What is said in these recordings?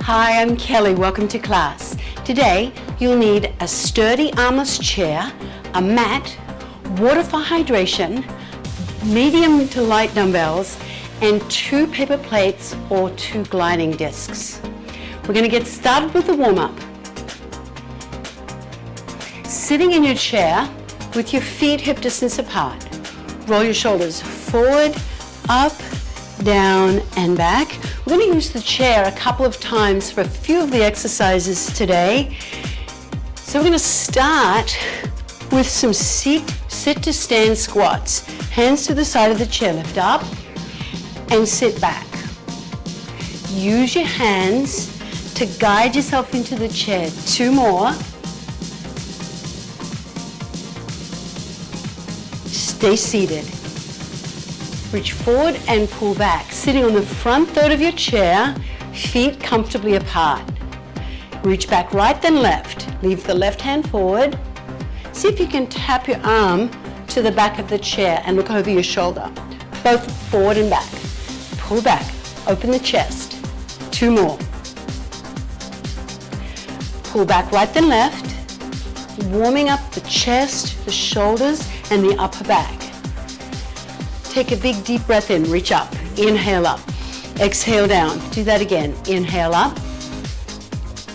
Hi, I'm Kelly. Welcome to class. Today, you'll need a sturdy armless chair, a mat, water for hydration, medium to light dumbbells, and 2 paper plates or 2 gliding discs. We're going to get started with the warm-up. Sitting in your chair with your feet hip distance apart. Roll your shoulders forward, up, down, and back. We're going to use the chair a couple of times for a few of the exercises today. So we're going to start with some sit to stand squats. Hands to the side of the chair, lift up and sit back. Use your hands to guide yourself into the chair. 2 more. Stay seated. Reach forward and pull back. Sitting on the front third of your chair, feet comfortably apart. Reach back right then left. Leave the left hand forward. See if you can tap your arm to the back of the chair and look over your shoulder. Both forward and back. Pull back. Open the chest. 2 more. Pull back right then left. Warming up the chest, the shoulders, and the upper back. Take a big deep breath in, reach up, inhale up, exhale down. Do that again, inhale up,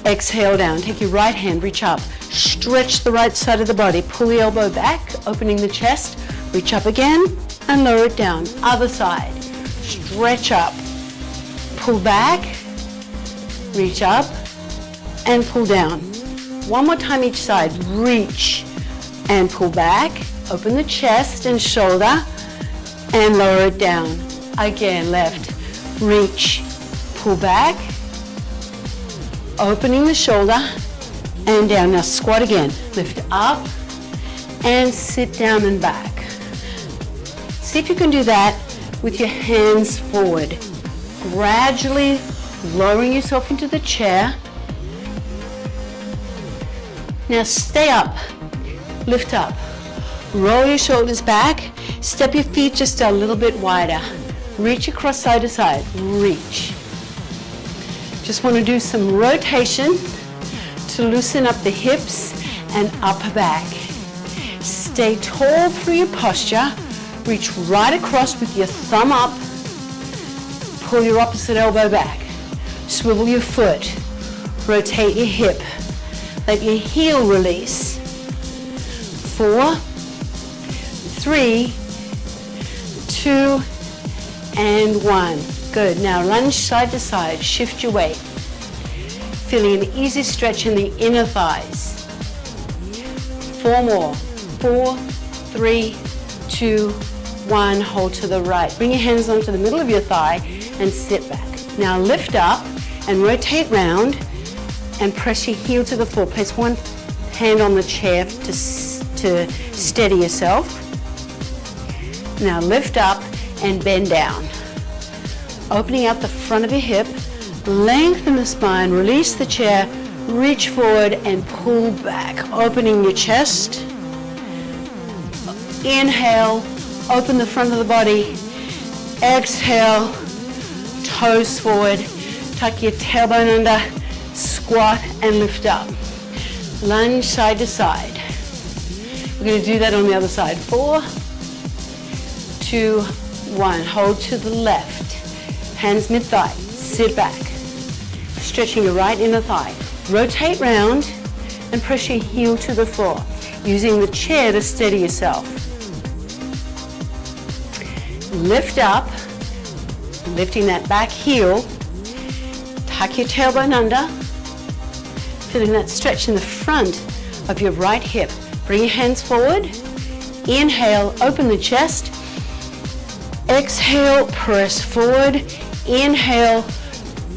exhale down. Take your right hand, reach up, stretch the right side of the body, pull the elbow back, opening the chest, reach up again, and lower it down. Other side, stretch up, pull back, reach up, and pull down. One more time each side, reach and pull back, open the chest and shoulder, and lower it down. Again, left, reach, pull back, opening the shoulder, and down. Now squat again, lift up, and sit down and back. See if you can do that with your hands forward. Gradually lowering yourself into the chair. Now stay up, lift up, roll your shoulders back, step your feet just a little bit wider. Reach across side to side, reach. Just want to do some rotation to loosen up the hips and upper back. Stay tall through your posture. Reach right across with your thumb up. Pull your opposite elbow back. Swivel your foot. Rotate your hip. Let your heel release. 4, 3, 2, and 1. Good. Now lunge side to side. Shift your weight. Feeling an easy stretch in the inner thighs. 4 more. 4, 3, 2, 1. Hold to the right. Bring your hands onto the middle of your thigh and sit back. Now lift up and rotate round and press your heel to the floor. Place one hand on the chair to steady yourself. Now lift up and bend down. Opening out the front of your hip, lengthen the spine, release the chair, reach forward and pull back. Opening your chest. Inhale, open the front of the body. Exhale, toes forward, tuck your tailbone under, squat and lift up. Lunge side to side. We're going to do that on the other side. 4, 2, 1. Hold to the left. Hands mid-thigh. Sit back. Stretching your right inner thigh. Rotate round and press your heel to the floor, using the chair to steady yourself. Lift up, lifting that back heel. Tuck your tailbone under. Feeling that stretch in the front of your right hip. Bring your hands forward. Inhale, open the chest. Exhale, press forward. Inhale,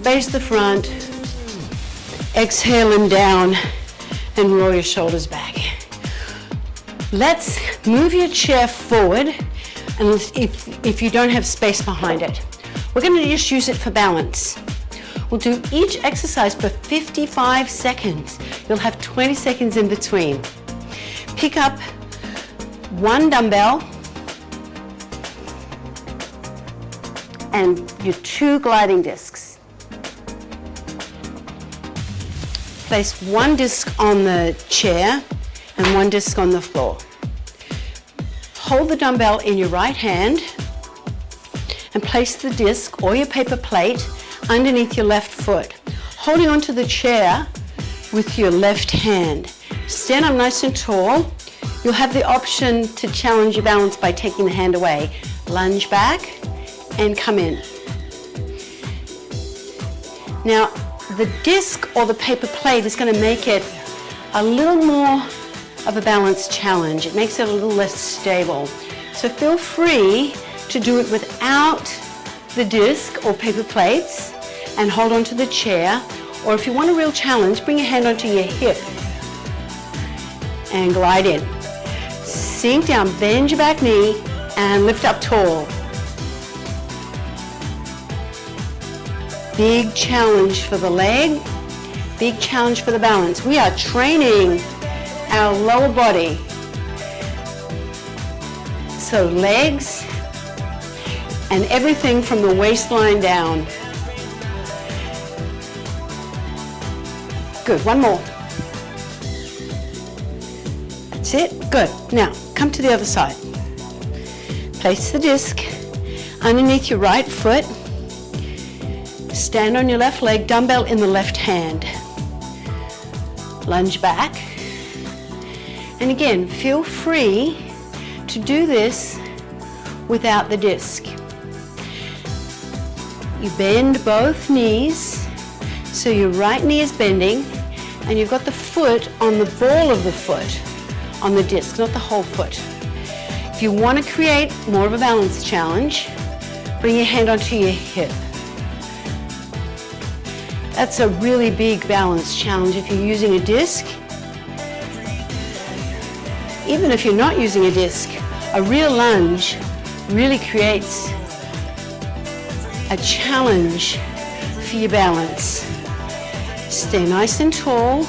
face the front. Exhale and down and roll your shoulders back. Let's move your chair forward, and if you don't have space behind it, we're going to just use it for balance. We'll do each exercise for 55 seconds. You'll have 20 seconds in between. Pick up 1 dumbbell and your 2 gliding discs. Place one disc on the chair and one disc on the floor. Hold the dumbbell in your right hand and place the disc or your paper plate underneath your left foot, holding onto the chair with your left hand. Stand up nice and tall. You'll have the option to challenge your balance by taking the hand away. Lunge back and come in. Now, the disc or the paper plate is going to make it a little more of a balance challenge. It makes it a little less stable. So feel free to do it without the disc or paper plates and hold on to the chair. Or if you want a real challenge, bring your hand onto your hip and glide in. Sink down, bend your back knee and lift up tall. Big challenge for the leg, big challenge for the balance. We are training our lower body. So legs and everything from the waistline down. Good, one more. That's it, good. Now, come to the other side. Place the disc underneath your right foot. Stand on your left leg, dumbbell in the left hand. Lunge back. And again, feel free to do this without the disc. You bend both knees, so your right knee is bending, and you've got the foot on the ball of the foot on the disc, not the whole foot. If you want to create more of a balance challenge, bring your hand onto your hip. That's a really big balance challenge if you're using a disc. Even if you're not using a disc, a real lunge really creates a challenge for your balance. Stay nice and tall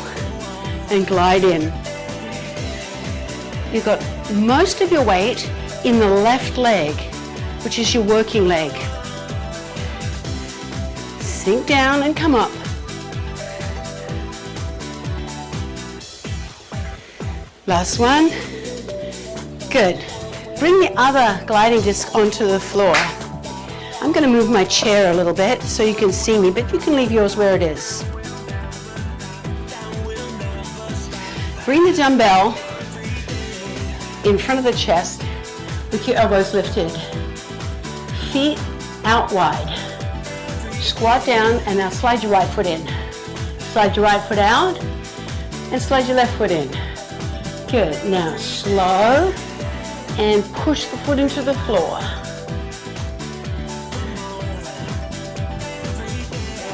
and glide in. You've got most of your weight in the left leg, which is your working leg. Sink down and come up. Last one. Good. Bring the other gliding disc onto the floor. I'm going to move my chair a little bit so you can see me, but you can leave yours where it is. Bring the dumbbell in front of the chest with your elbows lifted. Feet out wide. Squat down and now slide your right foot in. Slide your right foot out and slide your left foot in. Good. Now slow and push the foot into the floor.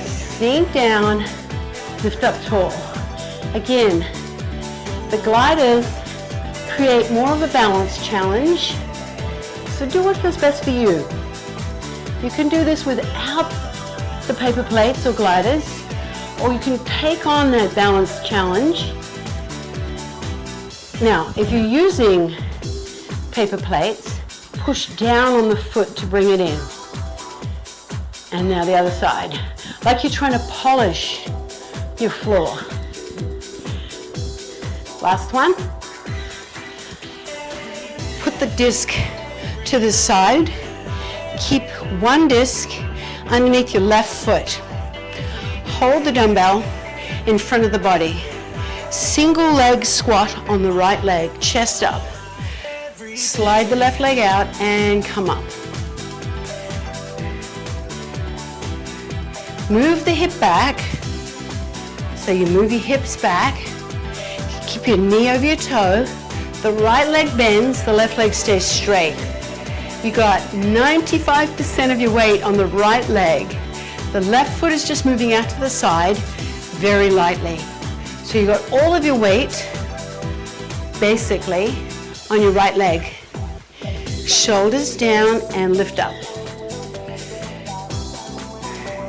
Sink down, lift up tall. Again, the gliders create more of a balance challenge, so do what feels best for you. You can do this without the paper plates or gliders, or you can take on that balance challenge. Now, if you're using paper plates, push down on the foot to bring it in. And now the other side, like you're trying to polish your floor. Last one. Put the disc to the side. Keep one disc underneath your left foot. Hold the dumbbell in front of the body. Single leg squat on the right leg, chest up. Slide the left leg out and come up. Move the hip back. So you move your hips back. Keep your knee over your toe. The right leg bends, the left leg stays straight. You got 95% of your weight on the right leg. The left foot is just moving out to the side very lightly. So you got all of your weight basically on your right leg. Shoulders down and lift up.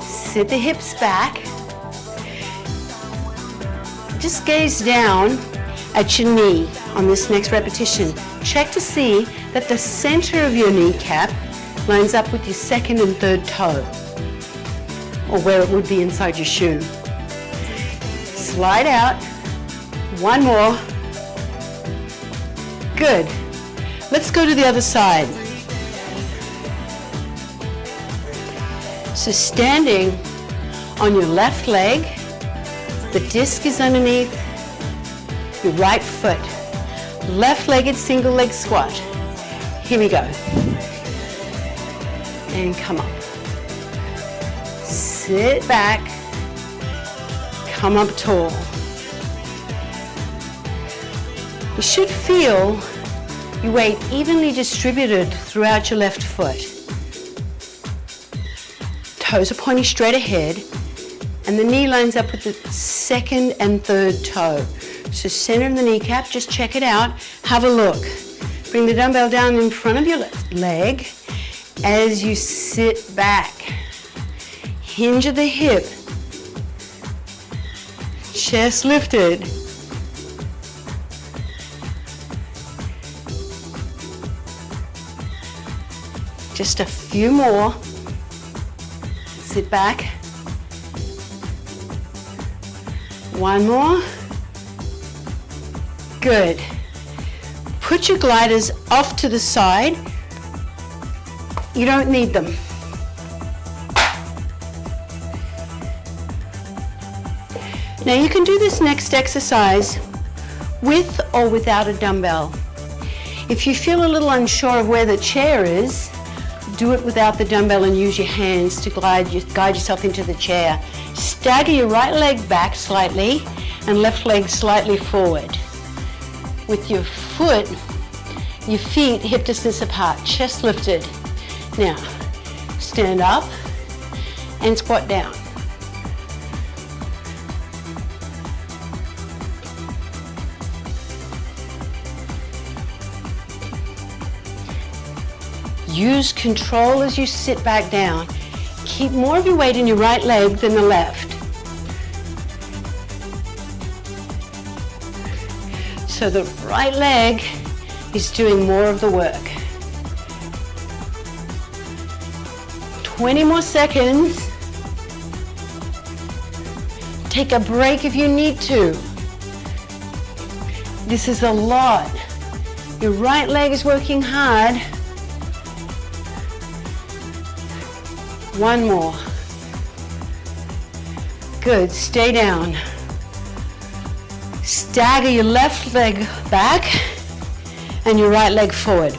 Sit the hips back. Just gaze down at your knee on this next repetition. Check to see that the center of your kneecap lines up with your second and third toe, or where it would be inside your shoe. Slide out. One more. Good. Let's go to the other side. So standing on your left leg, the disc is underneath your right foot. Left-legged single leg squat. Here we go. And come up. Sit back. Come up tall. You should feel your weight evenly distributed throughout your left foot. Toes are pointing straight ahead, and the knee lines up with the second and third toe. So center of the kneecap, just check it out, have a look. Bring the dumbbell down in front of your left leg as you sit back. Hinge of the hip, chest lifted. Just a few more. Sit back. One more. Good. Put your gliders off to the side. You don't need them. Now you can do this next exercise with or without a dumbbell. If you feel a little unsure of where the chair is, do it without the dumbbell and use your hands to guide yourself into the chair. Stagger your right leg back slightly and left leg slightly forward. With your foot, your feet hip distance apart, chest lifted. Now, stand up and squat down. Use control as you sit back down. Keep more of your weight in your right leg than the left. So the right leg is doing more of the work. 20 more seconds. Take a break if you need to. This is a lot. Your right leg is working hard. One more. Good, stay down. Stagger your left leg back and your right leg forward.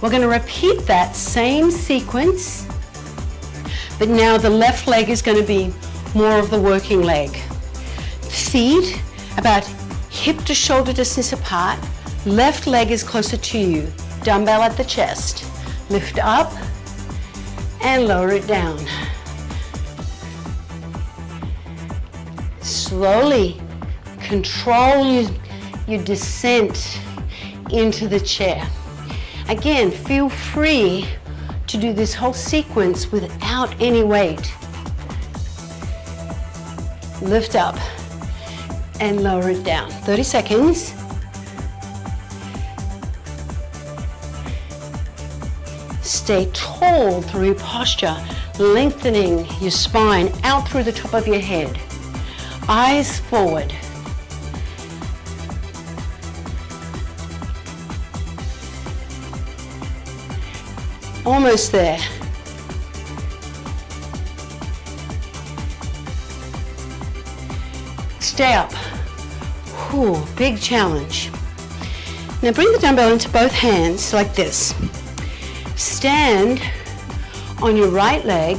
We're going to repeat that same sequence, but now the left leg is going to be more of the working leg. Feet about hip to shoulder distance apart. Left leg is closer to you. Dumbbell at the chest. Lift up and lower it down. Slowly control your descent into the chair. Again, feel free to do this whole sequence without any weight. Lift up and lower it down. 30 seconds. Stay tall through your posture, lengthening your spine out through the top of your head. Eyes forward. Almost there. Stay up. Whew, big challenge. Now bring the dumbbell into both hands like this. Stand on your right leg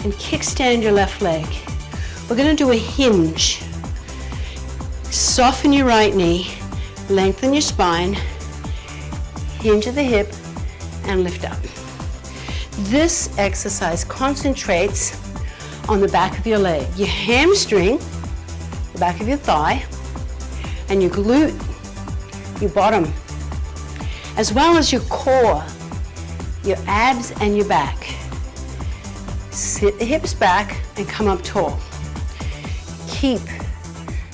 and kickstand your left leg. We're going to do a hinge. Soften your right knee, lengthen your spine, hinge at the hip, and lift up. This exercise concentrates on the back of your leg, your hamstring, the back of your thigh, and your glute, your bottom, as well as your core, your abs and your back. Sit the hips back and come up tall. Keep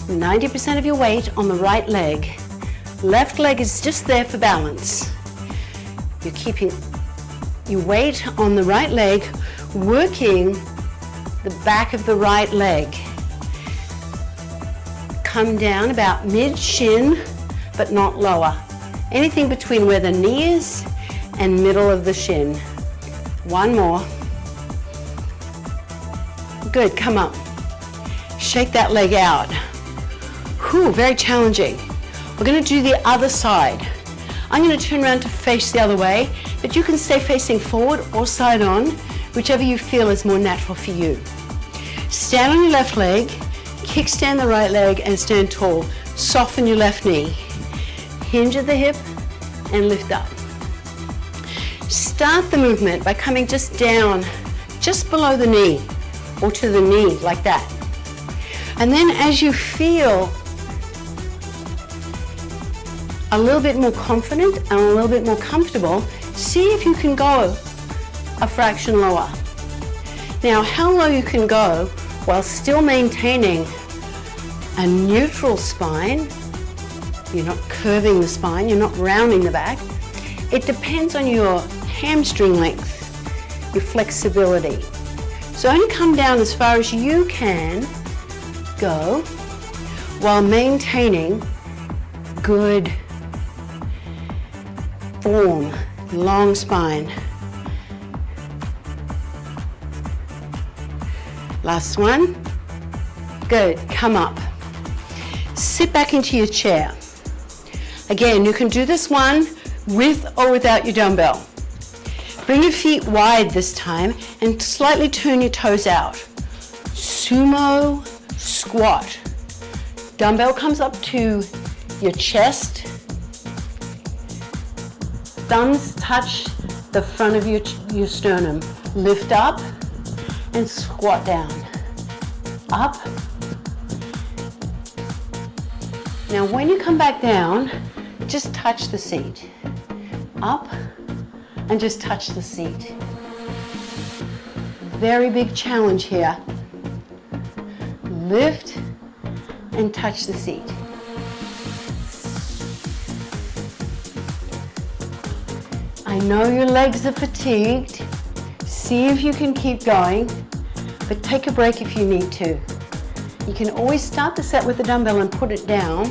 90% of your weight on the right leg. Left leg is just there for balance. You're keeping your weight on the right leg, working the back of the right leg. come down about mid-shin, but not lower. Anything between where the knee is and middle of the shin. One more. Good, come up. Shake that leg out. Whew, very challenging. We're gonna do the other side. I'm gonna turn around to face the other way, but you can stay facing forward or side on, whichever you feel is more natural for you. Stand on your left leg, kickstand the right leg, and stand tall. Soften your left knee. Hinge at the hip and lift up. Start the movement by coming just down, just below the knee, or to the knee, like that. And then as you feel a little bit more confident and a little bit more comfortable, see if you can go a fraction lower. Now, how low you can go while still maintaining a neutral spine, you're not curving the spine, you're not rounding the back, it depends on your hamstring length, your flexibility. So only come down as far as you can go while maintaining good form, long spine. Last one. Good, come up. Sit back into your chair. Again, you can do this one with or without your dumbbell. Bring your feet wide this time and slightly turn your toes out. Sumo Squat. Dumbbell comes up to your chest. Thumbs touch the front of your sternum. Lift up and squat down. Up. Now when you come back down, just touch the seat. Up and just touch the seat. Very big challenge here. Lift and touch the seat. I know your legs are fatigued. See if you can keep going, but take a break if you need to. You can always start the set with the dumbbell and put it down.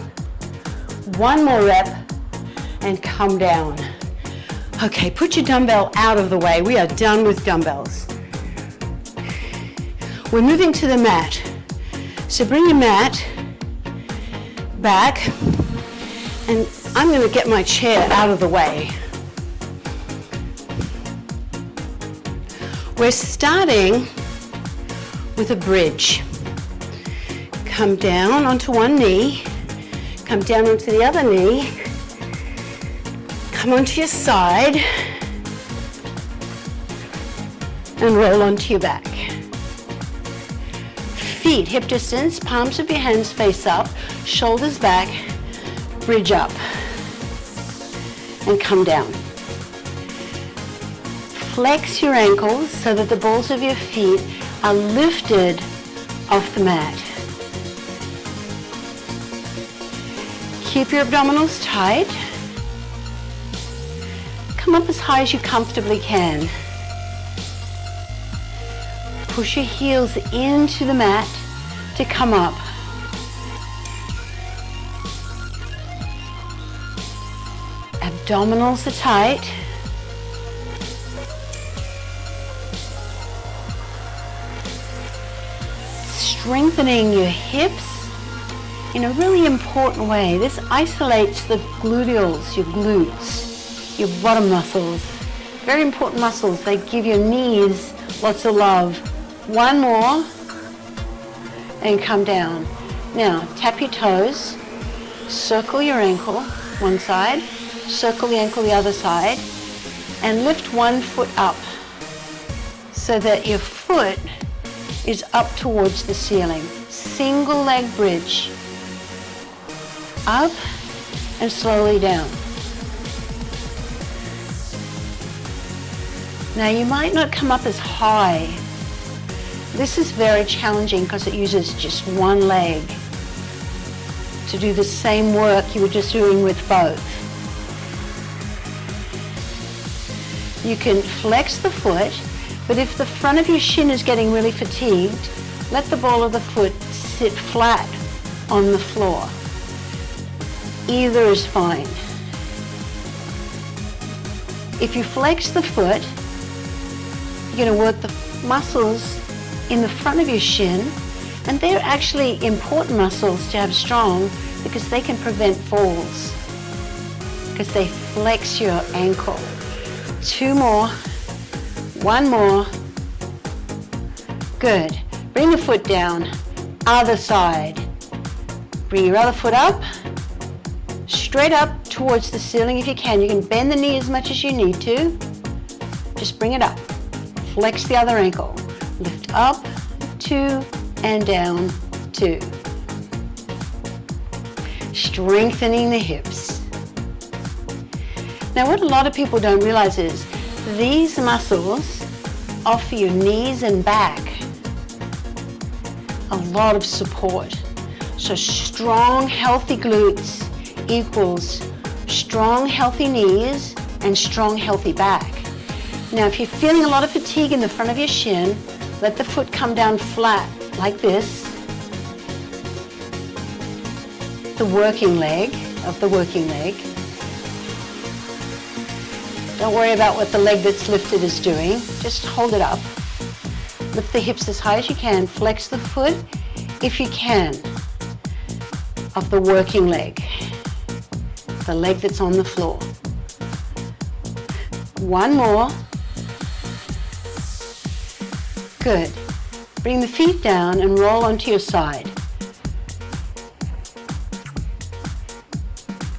One more rep and come down. Okay, put your dumbbell out of the way. We are done with dumbbells. We're moving to the mat. So bring your mat back, and I'm going to get my chair out of the way. We're starting with a bridge. Come down onto one knee, come down onto the other knee, come onto your side, and roll onto your back. Feet hip distance, palms of your hands face up, shoulders back, bridge up, and come down. Flex your ankles so that the balls of your feet are lifted off the mat. Keep your abdominals tight. Come up as high as you comfortably can. Push your heels into the mat to come up. Abdominals are tight. Strengthening your hips in a really important way. This isolates the gluteals, your glutes, your bottom muscles. Very important muscles. They give your knees lots of love. One more and come down. Now tap your toes, circle your ankle one side, circle the ankle the other side, and lift one foot up so that your foot is up towards the ceiling. Single leg bridge. Up and slowly down. Now you might not come up as high. This is very challenging because it uses just one leg to do the same work you were just doing with both. You can flex the foot, but if the front of your shin is getting really fatigued, let the ball of the foot sit flat on the floor. Either is fine. If you flex the foot, you're going to work the muscles in the front of your shin, and they're actually important muscles to have strong because they can prevent falls, because they flex your ankle. 2 more, 1 more. Good. Bring the foot down, other side. Bring your other foot up, straight up towards the ceiling if you can. You can bend the knee as much as you need to. Just bring it up. Flex the other ankle. Lift up, 2, and down, 2. Strengthening the hips. Now what a lot of people don't realize is these muscles offer your knees and back a lot of support. So strong, healthy glutes equals strong, healthy knees and strong, healthy back. Now, if you're feeling a lot of fatigue in the front of your shin, let the foot come down flat like this. The working leg of the working leg. Don't worry about what the leg that's lifted is doing. Just hold it up. Lift the hips as high as you can. Flex the foot, if you can, of the working leg. The leg that's on the floor. 1 more. Good. Bring the feet down and roll onto your side.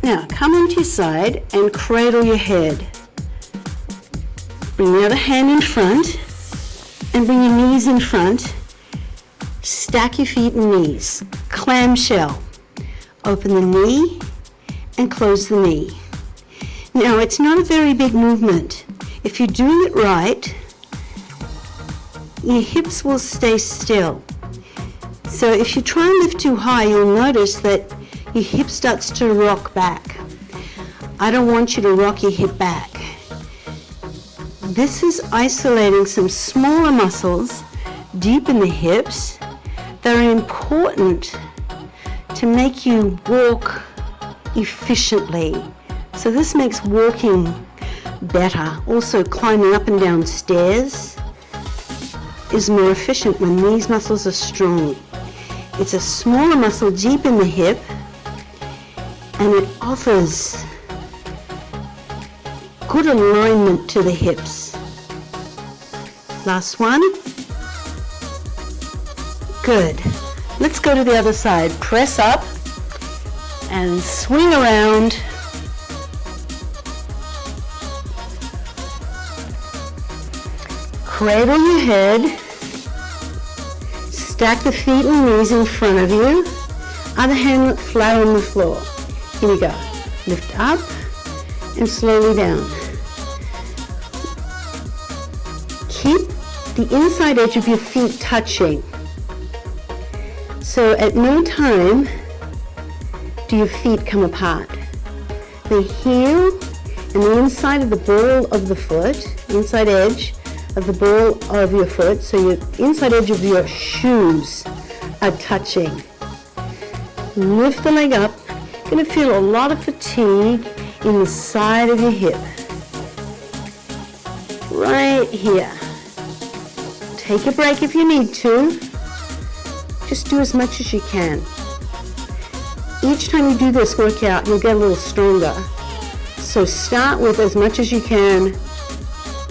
Now, come onto your side and cradle your head. Bring the other hand in front and bring your knees in front. Stack your feet and knees. Clamshell. Open the knee and close the knee. Now, it's not a very big movement. If you're doing it right, your hips will stay still. So if you try and lift too high, you'll notice that your hip starts to rock back. I don't want you to rock your hip back. This is isolating some smaller muscles deep in the hips that are important to make you walk efficiently. So this makes walking better. Also, climbing up and down stairs is more efficient when these muscles are strong. It's a smaller muscle deep in the hip, and it offers good alignment to the hips. Last one. Good. Let's go to the other side. Press up and swing around. Cradle your head. Stack the feet and knees in front of you. Other hand flat on the floor. Here we go. Lift up and slowly down. Keep the inside edge of your feet touching. So at no time do your feet come apart. The heel and the inside of the ball of the foot, inside edge of the ball of your foot, so your inside edge of your shoes are touching. Lift the leg up. You're going to feel a lot of fatigue in the side of your hip. Right here. Take a break if you need to. Just do as much as you can. Each time you do this workout, you'll get a little stronger. So start with as much as you can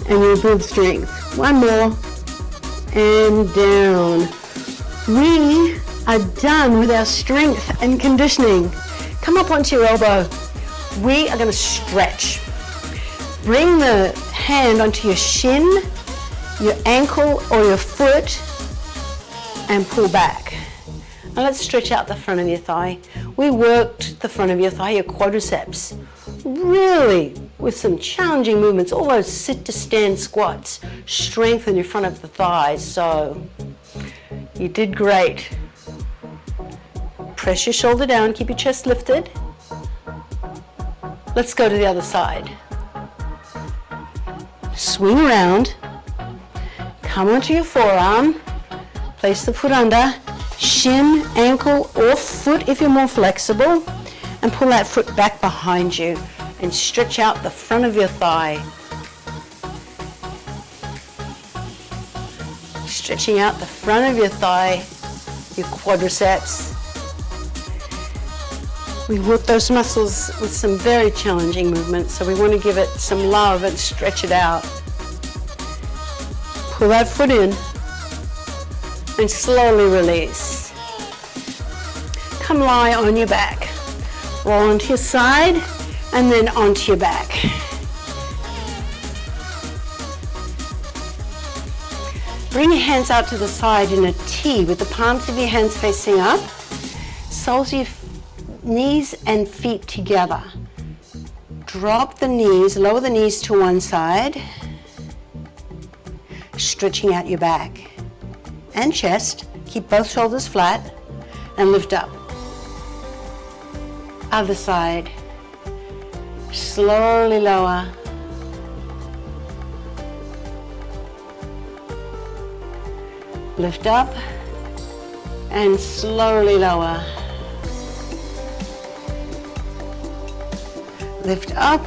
and you'll build strength. 1 more and down. We are done with our strength and conditioning. Come up onto your elbow. We are going to stretch. Bring the hand onto your shin, your ankle or your foot, and pull back. Now let's stretch out the front of your thigh. We worked the front of your thigh, your quadriceps, really with some challenging movements. All those sit to stand squats strengthen your front of the thighs. So you did great. Press your shoulder down, keep your chest lifted. Let's go to the other side. Swing around, come onto your forearm, place the foot under, Shin, ankle, or foot if you're more flexible, and pull that foot back behind you and stretch out the front of your thigh. Stretching out the front of your thigh, your quadriceps. We work those muscles with some very challenging movements, so we want to give it some love and stretch it out. Pull that foot in and slowly release. Come lie on your back. Roll onto your side and then onto your back. Bring your hands out to the side in a T with the palms of your hands facing up. Soles of your knees and feet together. Drop the knees, lower the knees to one side. Stretching out your back and chest. Keep both shoulders flat and lift up. Other side. Slowly lower. Lift up and slowly lower. Lift up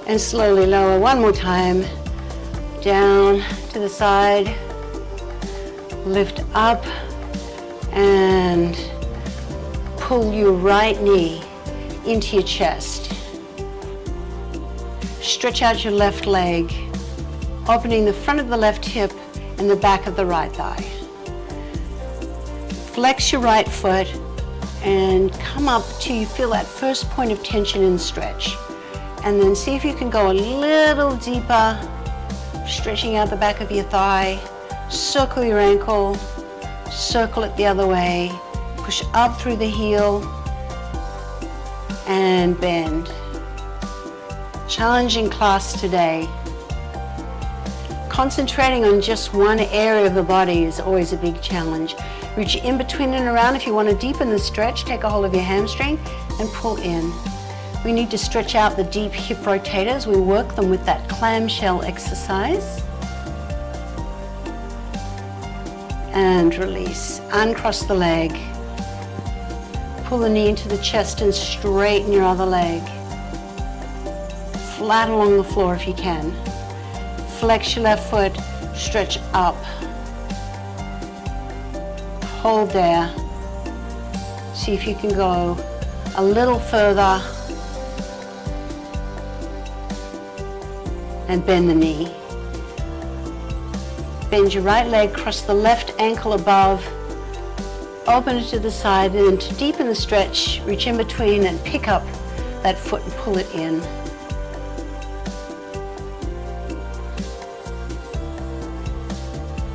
and slowly lower. One more time. Down to the side. Lift up and pull your right knee into your chest. Stretch out your left leg, opening the front of the left hip and the back of the right thigh. Flex your right foot and come up till you feel that first point of tension and stretch. And then see if you can go a little deeper, stretching out the back of your thigh. Circle your ankle, circle it the other way, push up through the heel and bend. Challenging class today. Concentrating on just one area of the body is always a big challenge. Reach in between and around. If you want to deepen the stretch, take a hold of your hamstring and pull in. We need to stretch out the deep hip rotators. We work them with that clamshell exercise. And release. Uncross the leg. Pull the knee into the chest and straighten your other leg. Flat along the floor if you can. Flex your left foot, stretch up. Hold there. See if you can go a little further. And bend the knee. Bend your right leg, cross the left ankle above. Open it to the side, and to deepen the stretch, reach in between and pick up that foot and pull it in.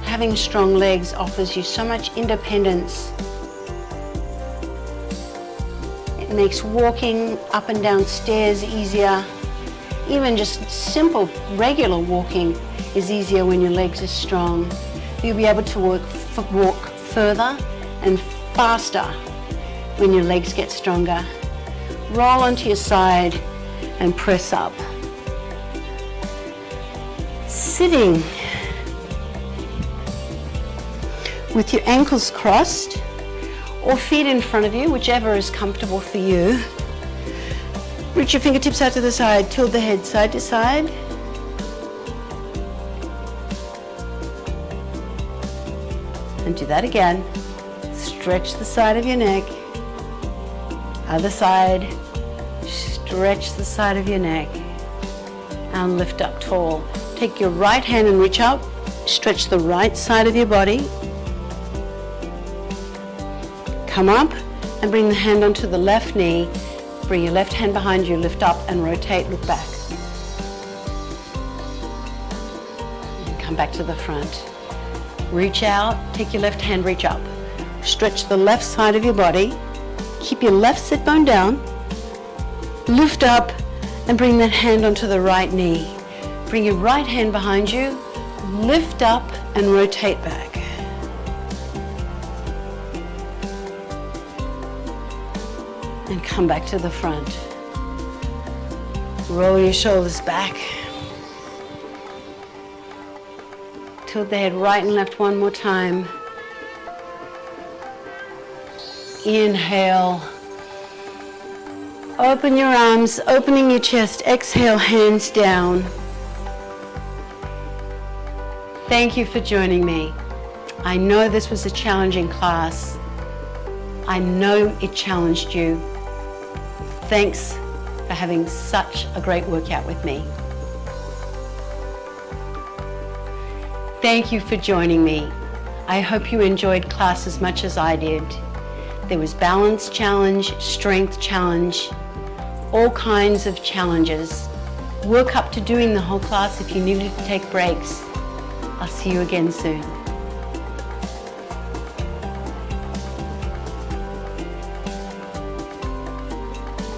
Having strong legs offers you so much independence. It makes walking up and down stairs easier. Even just simple, regular walking is easier when your legs are strong. You'll be able to walk further and faster when your legs get stronger. Roll onto your side and press up. Sitting with your ankles crossed or feet in front of you, whichever is comfortable for you. Reach your fingertips out to the side, tilt the head side to side. And do that again. Stretch the side of your neck. Other side. Stretch the side of your neck. And lift up tall. Take your right hand and reach up. Stretch the right side of your body. Come up and bring the hand onto the left knee. Bring your left hand behind you, lift up and rotate, look back. And come back to the front. Reach out, take your left hand, reach up. Stretch the left side of your body. Keep your left sit bone down. Lift up and bring that hand onto the right knee. Bring your right hand behind you, lift up and rotate back. And come back to the front. Roll your shoulders back. Tilt the head right and left one more time. Inhale. Open your arms, opening your chest. Exhale, hands down. Thank you for joining me. I know this was a challenging class. I know it challenged you. Thanks for having such a great workout with me. Thank you for joining me. I hope you enjoyed class as much as I did. There was balance challenge, strength challenge, all kinds of challenges. Work up to doing the whole class if you needed to take breaks. I'll see you again soon.